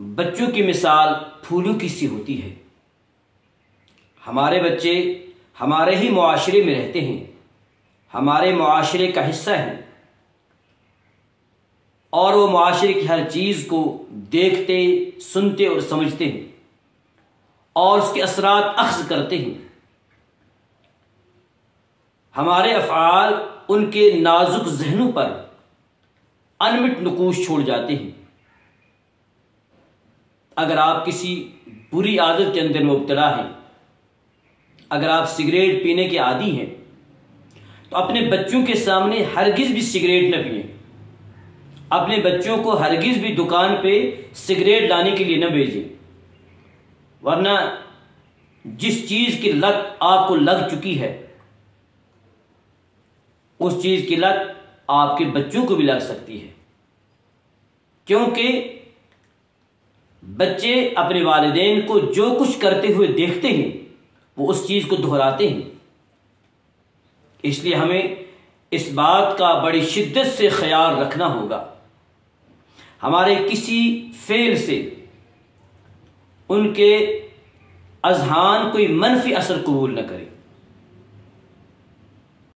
बच्चों की मिसाल फूलों की सी होती है। हमारे बच्चे हमारे ही मुआशरे में रहते हैं, हमारे मुआशरे का हिस्सा हैं और वो मुआशरे की हर चीज़ को देखते, सुनते और समझते हैं और उसके असरात अख्ज़ करते हैं। हमारे अफ़आल उनके नाजुक जहनों पर अनमिट नकूश छोड़ जाते हैं। अगर आप किसी बुरी आदत के अंदर मुब्तला हैं, अगर आप सिगरेट पीने के आदी हैं, तो अपने बच्चों के सामने हरगिज़ भी सिगरेट न पिएं। अपने बच्चों को हरगिज़ भी दुकान पे सिगरेट लाने के लिए न भेजें, वरना जिस चीज़ की लत आपको लग चुकी है उस चीज़ की लत आपके बच्चों को भी लग सकती है, क्योंकि बच्चे अपने वालिदैन को जो कुछ करते हुए देखते हैं वो उस चीज़ को दोहराते हैं। इसलिए हमें इस बात का बड़ी शिद्दत से ख्याल रखना होगा, हमारे किसी फेल से उनके अज़हान कोई मनफी असर कबूल न करें।